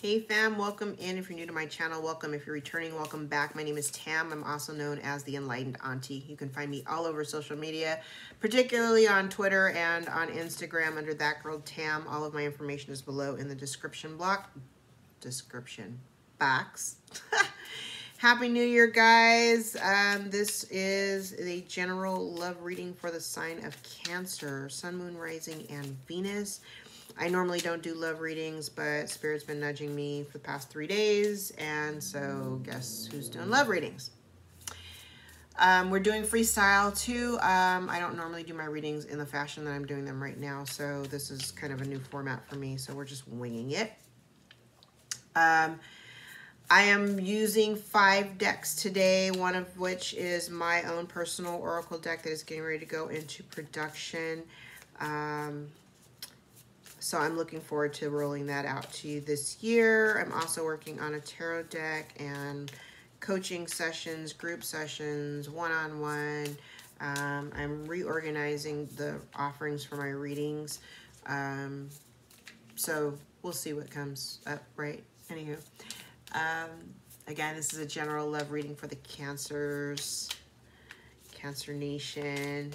Hey fam, welcome in. If you're new to my channel, welcome. If you're returning, welcome back. My name is Tam. I'm also known as the Enlightened Auntie. You can find me all over social media, particularly on Twitter and on Instagram under That Girl Tam. All of my information is below in the description box. Happy New Year, guys. This is the general love reading for the sign of Cancer, Sun, Moon, Rising, and Venus. I normally don't do love readings, but Spirit's been nudging me for the past 3 days, and so guess who's doing love readings? We're doing freestyle too. I don't normally do my readings in the fashion that I'm doing them right now, so this is kind of a new format for me, so we're just winging it. I am using 5 decks today, one of which is my own personal oracle deck that is getting ready to go into production. So I'm looking forward to rolling that out to you this year. I'm also working on a tarot deck and coaching sessions, group sessions, one-on-one. I'm reorganizing the offerings for my readings. So we'll see what comes up, right? Anywho, again, this is a general love reading for the Cancers, Cancer Nation.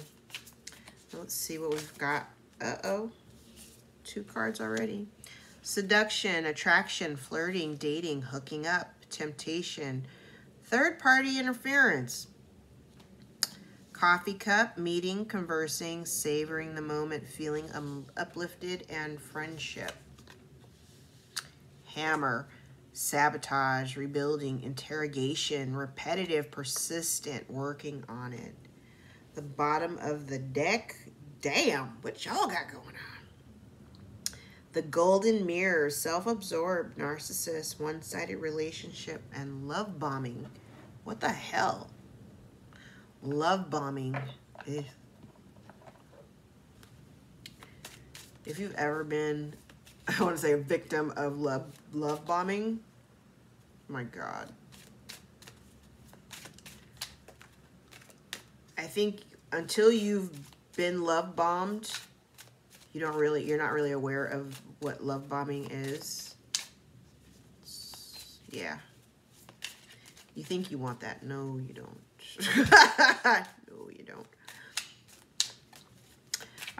Let's see what we've got. Uh-oh. 2 cards already. Seduction, attraction, flirting, dating, hooking up, temptation, third-party interference. Coffee cup, meeting, conversing, savoring the moment, feeling uplifted, and friendship. Hammer, sabotage, rebuilding, interrogation, repetitive, persistent, working on it. The bottom of the deck, damn, what y'all got going on? The golden mirror, self-absorbed, narcissist, one-sided relationship, and love bombing. What the hell? Love bombing. Ugh. If you've ever been, I want to say, a victim of love bombing, my God. I think until you've been love bombed, you're not really aware of what love bombing is. Yeah. You think you want that. No, you don't. No, you don't.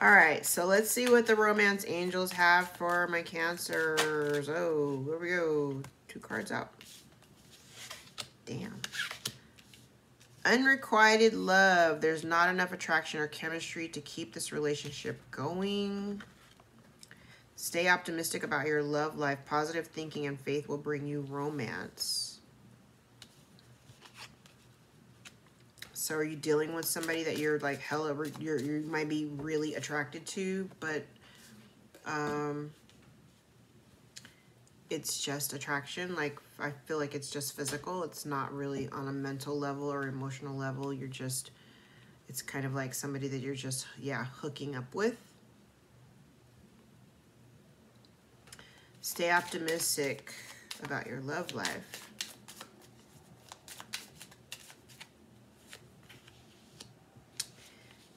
All right, so let's see what the romance angels have for my Cancers. Oh, here we go. 2 cards out. Damn. Unrequited love. There's not enough attraction or chemistry to keep this relationship going. Stay optimistic about your love life. Positive thinking and faith will bring you romance. So are you dealing with somebody that you're like hella, you might be really attracted to, but it's just attraction? Like, I feel like it's just physical. It's not really on a mental level or emotional level. You're just, it's kind of like somebody that you're just, yeah, hooking up with. Stay optimistic about your love life.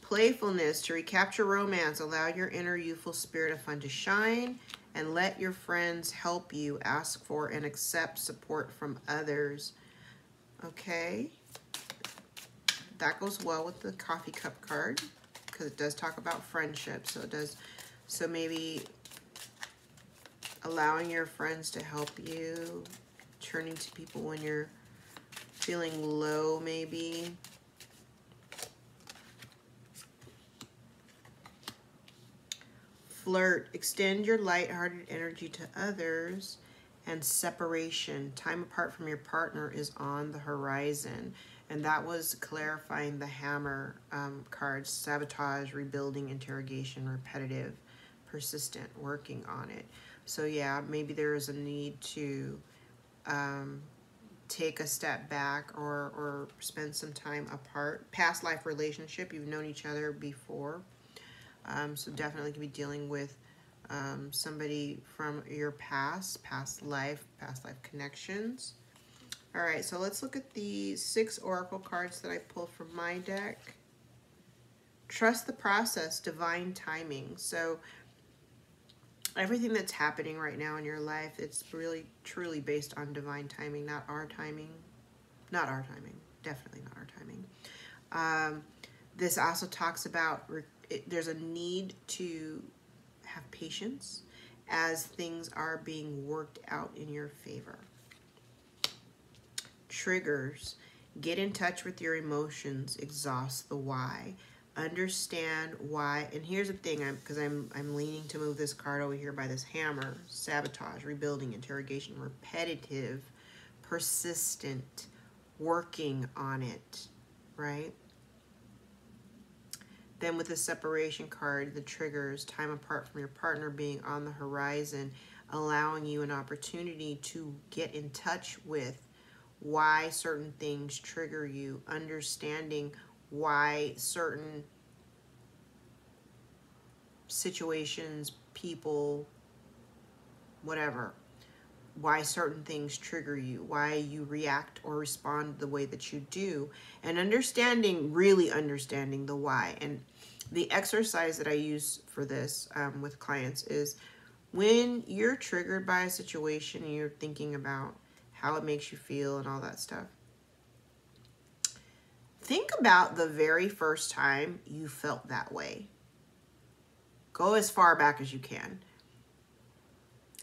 Playfulness, to recapture romance. Allow your inner youthful spirit of fun to shine. And let your friends help you. Ask for and accept support from others. Okay. That goes well with the coffee cup card, because it does talk about friendship. So it does. So maybe allowing your friends to help you. Turning to people when you're feeling low, maybe. Flirt, extend your lighthearted energy to others. And separation, time apart from your partner is on the horizon. And that was clarifying the hammer cards. Sabotage, rebuilding, interrogation, repetitive, persistent, working on it. So yeah, maybe there is a need to take a step back or spend some time apart. Past life relationship, you've known each other before. So definitely can be dealing with somebody from your past life connections. All right, so let's look at the 6 oracle cards that I pulled from my deck. Trust the process, divine timing. So Everything that's happening right now in your life, it's really, truly based on divine timing, not our timing. Not our timing. Definitely not our timing. This also talks about there's a need to have patience as things are being worked out in your favor. Triggers. Get in touch with your emotions. Exhaust the why. Understand why. And here's the thing, because I'm leaning to move this card over here by this hammer. Sabotage, rebuilding, interrogation, repetitive, persistent, working on it, right? Then with the separation card, the triggers, time apart from your partner, being on the horizon, allowing you an opportunity to get in touch with why certain things trigger you, understanding why certain situations, people, whatever, why certain things trigger you, why you react or respond the way that you do, and understanding, really understanding the why. And the exercise that I use for this with clients is when you're triggered by a situation and you're thinking about how it makes you feel and all that stuff, think about the very first time you felt that way. Go as far back as you can.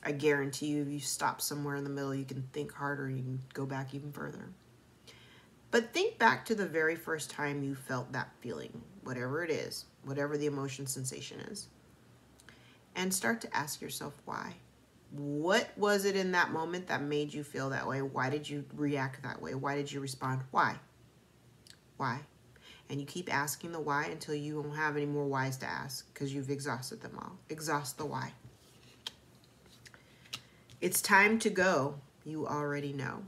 I guarantee you, if you stop somewhere in the middle, you can think harder, you can go back even further. But think back to the very first time you felt that feeling, whatever it is, whatever the emotion sensation is. And start to ask yourself why. What was it in that moment that made you feel that way? Why did you react that way? Why did you respond? Why? Why? And you keep asking the why until you don't have any more whys to ask because you've exhausted them all. Exhaust the why. It's time to go. You already know.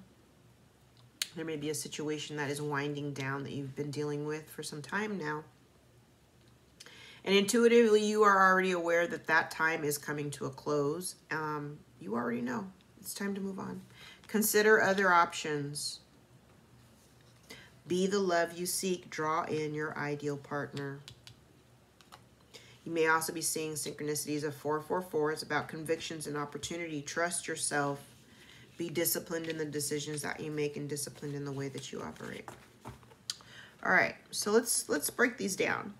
There may be a situation that is winding down that you've been dealing with for some time now. And intuitively, you are already aware that that time is coming to a close. You already know. It's time to move on. Consider other options. Be the love you seek. Draw in your ideal partner. You may also be seeing synchronicities of 444. It's about convictions and opportunity. Trust yourself. Be disciplined in the decisions that you make and disciplined in the way that you operate. All right, so let's break these down.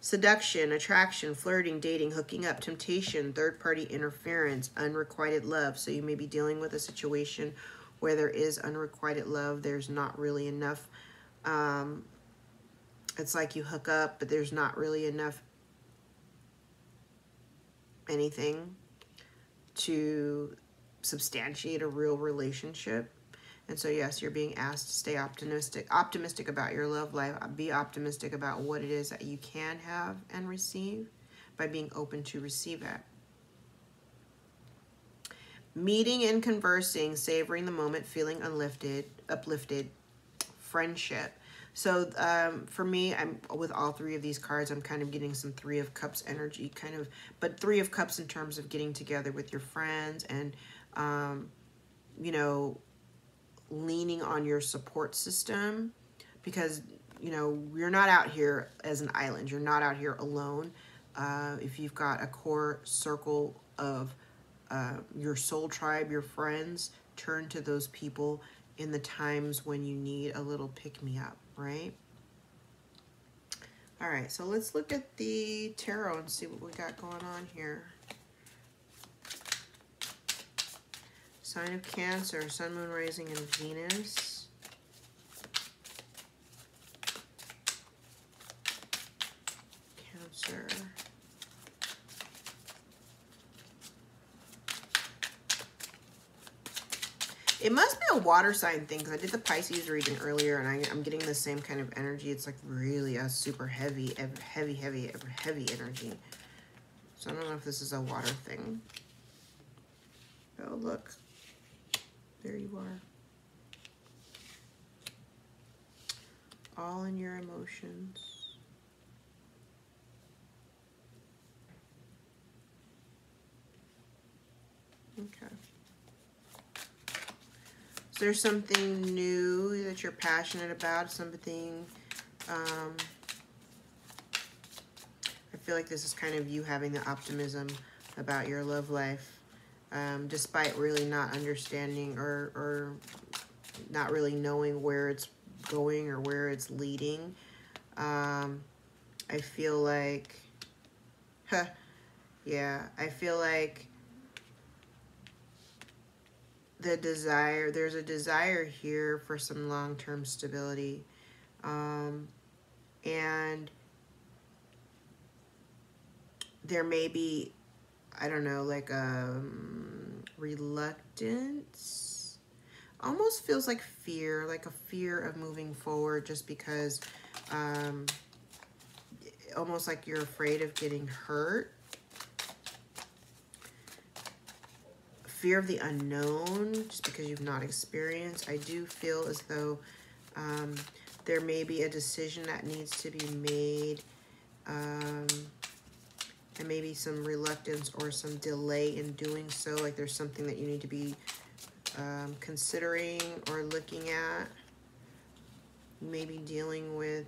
Seduction, attraction, flirting, dating, hooking up, temptation, third-party interference, unrequited love. So you may be dealing with a situation where there is unrequited love. There's not really enough. It's like you hook up, but there's not really enough anything to substantiate a real relationship. And so yes, you're being asked to stay optimistic about your love life. Be optimistic about what it is that you can have and receive by being open to receive it. Meeting and conversing, savoring the moment, feeling uplifted, friendship. So for me, I'm with all three of these cards, I'm kind of getting some Three of Cups energy, kind of, but Three of Cups in terms of getting together with your friends and, you know, leaning on your support system because, you know, you're not out here as an island. You're not out here alone. If you've got a core circle of your soul tribe, your friends, turn to those people in the times when you need a little pick-me-up, right? All right, so let's look at the tarot and see what we got going on here. Sign of Cancer, Sun, Moon, Rising, and Venus. Cancer. It must be a water sign thing because I did the Pisces reading earlier and I'm getting the same kind of energy. It's like really a super heavy energy. So I don't know if this is a water thing. Oh, look. There you are. All in your emotions. Okay. Is there something new that you're passionate about? Something, I feel like this is kind of you having the optimism about your love life, despite really not understanding or not really knowing where it's going or where it's leading. I feel like, yeah, I feel like there's a desire here for some long-term stability. And there may be, I don't know, like reluctance. Almost feels like fear, like a fear of moving forward just because almost like you're afraid of getting hurt. Fear of the unknown, just because you've not experienced. I do feel as though there may be a decision that needs to be made, and maybe some reluctance or some delay in doing so. Like there's something that you need to be considering or looking at. Maybe dealing with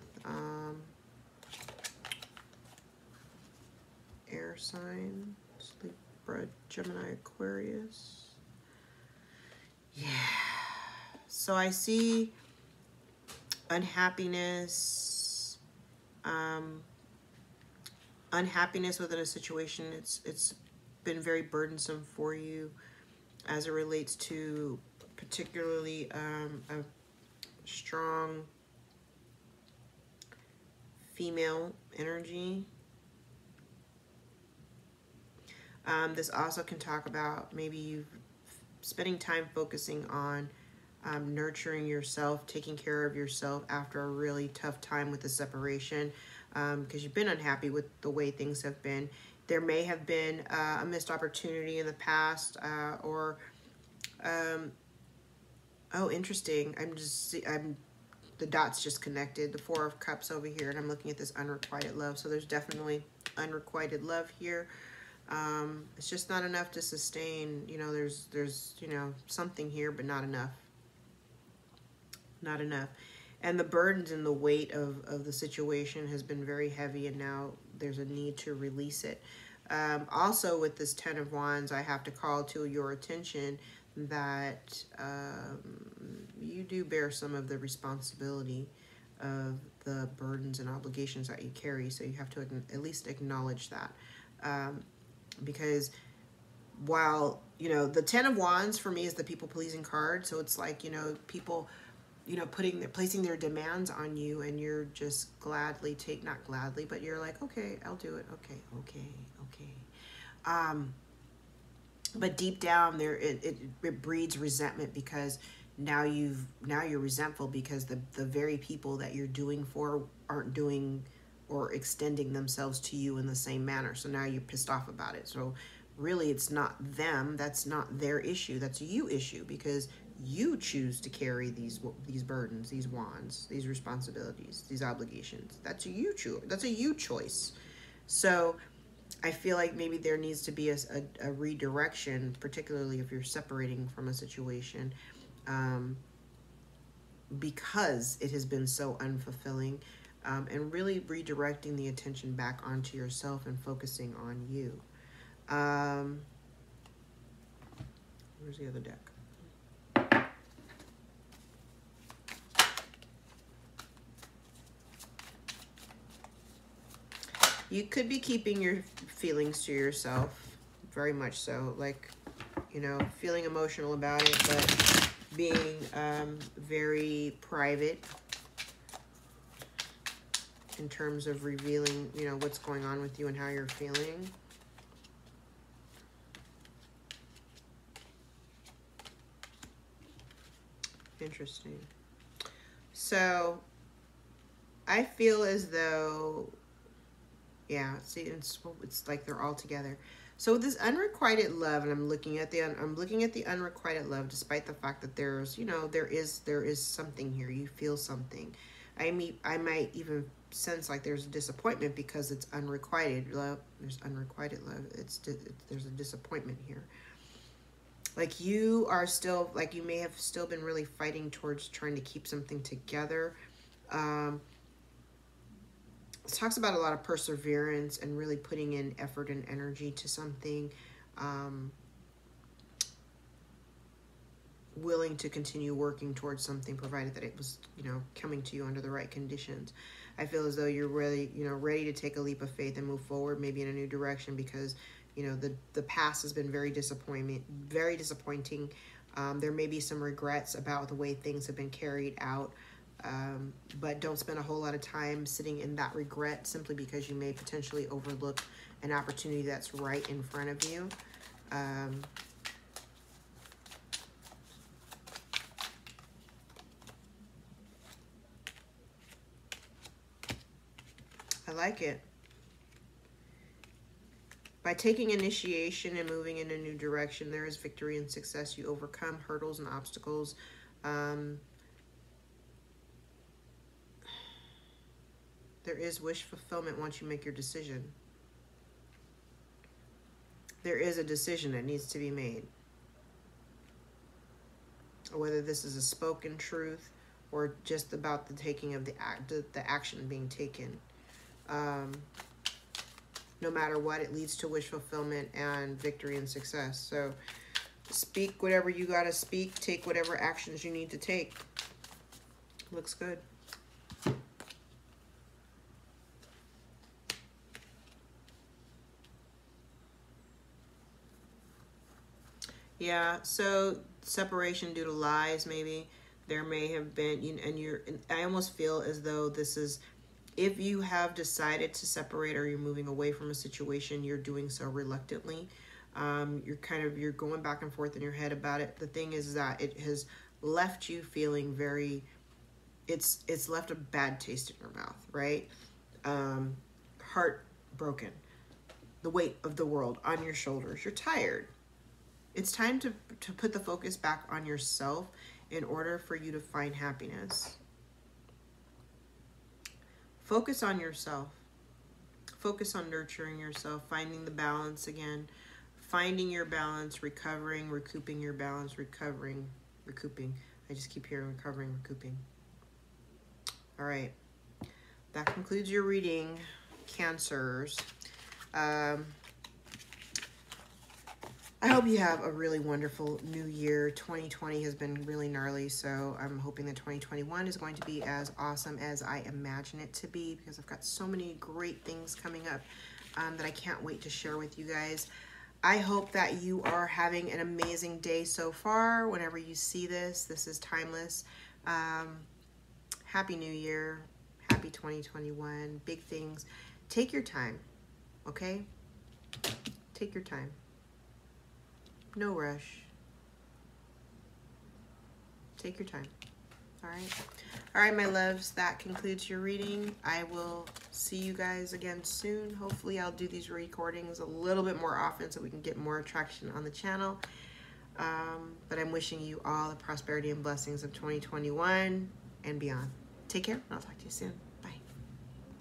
air sign, Libra, Gemini, Aquarius. Yeah. So I see unhappiness, unhappiness within a situation. It's been very burdensome for you as it relates to particularly a strong female energy. This also can talk about maybe you spending time focusing on nurturing yourself, taking care of yourself after a really tough time with the separation, because you've been unhappy with the way things have been. There may have been a missed opportunity in the past, or oh, interesting. The dots just connected. The Four of Cups over here, and I'm looking at this unrequited love. So there's definitely unrequited love here. It's just not enough to sustain. You know, there's you know, something here, but not enough. Not enough. And the burdens and the weight of the situation has been very heavy, and now there's a need to release it. Also, with this Ten of Wands, I have to call to your attention that you do bear some of the responsibility of the burdens and obligations that you carry. So you have to at least acknowledge that. Because while, you know, the Ten of Wands for me is the people-pleasing card. So it's like, you know, people, you know, placing their demands on you, and you're just gladly not gladly, but you're like, okay, I'll do it. Okay. But deep down there, it breeds resentment, because now you're resentful because the very people that you're doing for aren't doing or extending themselves to you in the same manner. So now you're pissed off about it. So really, it's not them. That's not their issue. That's a you issue, because you choose to carry these burdens, these wands, these responsibilities, these obligations. That's a you choice. So I feel like maybe there needs to be a redirection, particularly if you're separating from a situation, because it has been so unfulfilling, and really redirecting the attention back onto yourself and focusing on you. Where's the other deck? You could be keeping your feelings to yourself, very much so. Like, you know, feeling emotional about it, but being very private in terms of revealing, you know, what's going on with you and how you're feeling. Interesting. So I feel as though, yeah, see, it's like they're all together. So this unrequited love, and I'm looking at the unrequited love, despite the fact that there's, you know, there is something here. You feel something. I might even sense like there's a disappointment because it's unrequited love. There's unrequited love. There's a disappointment here. Like you are still, like you may have still been really fighting towards trying to keep something together. talks about a lot of perseverance and really putting in effort and energy to something. Willing to continue working towards something, provided that it was, you know, coming to you under the right conditions. I feel as though you're really, you know, ready to take a leap of faith and move forward, maybe in a new direction, because, you know, the past has been very disappointing. There may be some regrets about the way things have been carried out, but don't spend a whole lot of time sitting in that regret simply because you may potentially overlook an opportunity that's right in front of you. I like it. By taking initiation and moving in a new direction, there is victory and success. You overcome hurdles and obstacles. There is wish fulfillment once you make your decision. There is a decision that needs to be made. Whether this is a spoken truth or just about the taking of the action being taken. No matter what, it leads to wish fulfillment and victory and success. So speak whatever you got to speak. Take whatever actions you need to take. Looks good. Yeah, so separation due to lies, maybe. There may have been, and I almost feel as though this is, if you have decided to separate or you're moving away from a situation, you're doing so reluctantly. You're going back and forth in your head about it. The thing is that it has left you feeling very, it's left a bad taste in your mouth, right? Heartbroken. The weight of the world on your shoulders. You're tired. It's time to put the focus back on yourself in order for you to find happiness. Focus on yourself. Focus on nurturing yourself, finding the balance again, finding your balance, recovering, recouping your balance, recouping. I just keep hearing recovering, recouping. All right. That concludes your reading, Cancers. I hope you have a really wonderful new year. 2020 has been really gnarly, so I'm hoping that 2021 is going to be as awesome as I imagine it to be, because I've got so many great things coming up that I can't wait to share with you guys. I hope that you are having an amazing day so far. Whenever you see this, this is timeless. Happy New Year. Happy 2021. Big things. Take your time, okay? Take your time. No rush. Take your time. All right. All right, my loves, that concludes your reading. I will see you guys again soon. Hopefully I'll do these recordings a little bit more often so we can get more traction on the channel. But I'm wishing you all the prosperity and blessings of 2021 and beyond. Take care, and I'll talk to you soon.